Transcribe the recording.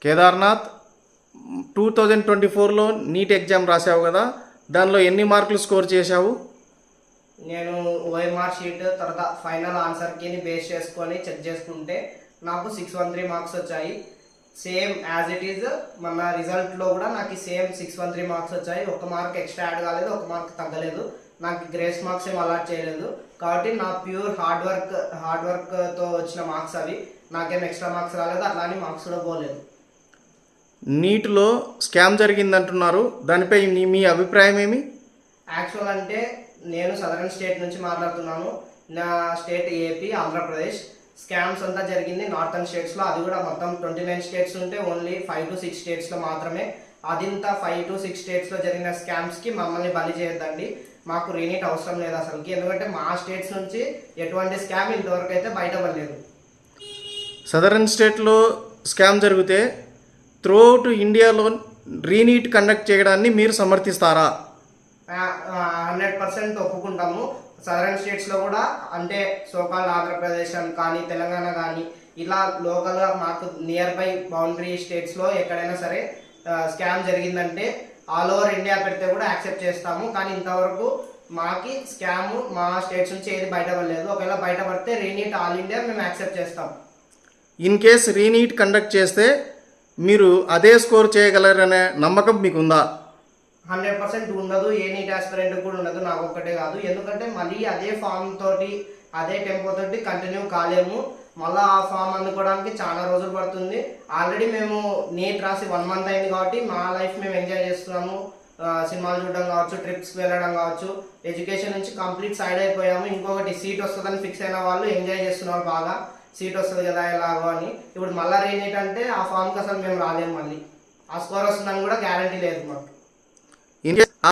Kedarnath 2024లో NEET exam రాసావు కదా, దానిలో ఎన్ని మార్కులు స్కోర్ చేశావు? నేను ఓఎంఆర్ షీట్ తర్వాత ఫైనల్ ఆన్సర్ కీని బేస్ చేసుకొని చెక్ చేసుకుంటే నాకు 613 మార్క్స్ వచ్చాయి. సేమ్ యాజ్ ఇట్ ఈజ్ మన రిజల్ట్లో కూడా నాకు సేమ్ 613 మార్క్స్ వచ్చాయి. ఒక మార్క్ ఎక్స్ట్రా యాడ్ కాలేదు, ఒక మార్క్ తగ్గలేదు. నాకు గ్రేస్ మార్క్స్ ఏం అలాట్ చేయలేదు. కాబట్టి నా ప్యూర్ హార్డ్ వర్క్తో వచ్చిన మార్క్స్ అవి. నాకేం ఎక్స్ట్రా మార్క్స్ రాలేదు, అట్లా అని మార్క్స్ కూడా పోలేదు. నీట్లో స్కామ్ జరిగిందంటున్నారు, దానిపై మీ అభిప్రాయం ఏమి? యాక్చువల్ అంటే నేను సదరన్ స్టేట్ నుంచి మాట్లాడుతున్నాను. నా స్టేట్ ఏపీ, ఆంధ్రప్రదేశ్. స్కామ్స్ అంతా జరిగింది నార్థన్ స్టేట్స్లో. అది కూడా మొత్తం 29 స్టేట్స్ ఉంటే ఓన్లీ 5 to 6 స్టేట్స్లో మాత్రమే. అదింతా 5 to 6 స్టేట్స్లో జరిగిన స్కామ్స్కి మమ్మల్ని బలి చేయొద్దండి. మాకు రీనీట్ అవసరం లేదు అసలుకి. ఎందుకంటే మా స్టేట్స్ నుంచి ఎటువంటి స్కామ్ ఇంతవరకు అయితే బయటపడలేదు. సదరన్ స్టేట్లో స్కామ్ జరిగితే త్రూఅవుట్ ఇండియాలో రీనీట్ కండక్ట్ చేయడాన్ని మీరు సమర్థిస్తారా? 100% ఒప్పుకుంటాము. సదరన్ స్టేట్స్లో కూడా అంటే సోకాల్ ఆంధ్రప్రదేశ్ కానీ తెలంగాణ కానీ ఇలా లోకల్గా మాకు నియర్ బై బౌండరీ స్టేట్స్లో ఎక్కడైనా సరే స్కామ్ జరిగిందంటే ఆల్ ఓవర్ ఇండియా పెడితే కూడా యాక్సెప్ట్ చేస్తాము. కానీ ఇంతవరకు మాకి స్కామ్ మా స్టేట్స్ నుంచి ఏది బయటపడలేదు. ఒకవేళ బయటపడితే రీనీట్ ఆల్ ఇండియా మేము యాక్సెప్ట్ చేస్తాం. ఇన్ కేస్ రీనీట్ కండక్ట్ చేస్తే మీరు అదే స్కోర్ చేయగలరనే నమ్మకం మీకుందా? 100% ఉండదు. ఏ నీట్ ఆస్పిరెంట్ కూడా ఉండదు, నాకు ఒక్కటే కాదు. ఎందుకంటే మళ్ళీ అదే ఫామ్ తోటి అదే టెంపో తోటి కంటిన్యూ కాలేము. మళ్ళీ ఆ ఫామ్ అందుకోవడానికి చాలా రోజులు పడుతుంది. ఆల్రెడీ మేము నీట్ రాసి 1 month అయింది కాబట్టి మా లైఫ్ మేము ఎంజాయ్ చేస్తున్నాము. సినిమాలు చూడడం కావచ్చు, ట్రిప్స్కి వెళ్ళడం కావచ్చు, ఎడ్యుకేషన్ నుంచి కంప్లీట్ సైడ్ అయిపోయాము. ఇంకొకటి సీట్ వస్తుందని ఫిక్స్ అయిన వాళ్ళు ఎంజాయ్ చేస్తున్నారు బాగా. సీట్ వస్తుంది కదా ఎలాగో అని. ఇప్పుడు మళ్ళీ రీనీట్ అంటే ఆ ఫామ్కి అసలు మేము రాలేము. మళ్ళీ ఆ స్కోర్ వస్తుందని కూడా గ్యారంటీ లేదు మాకు. In case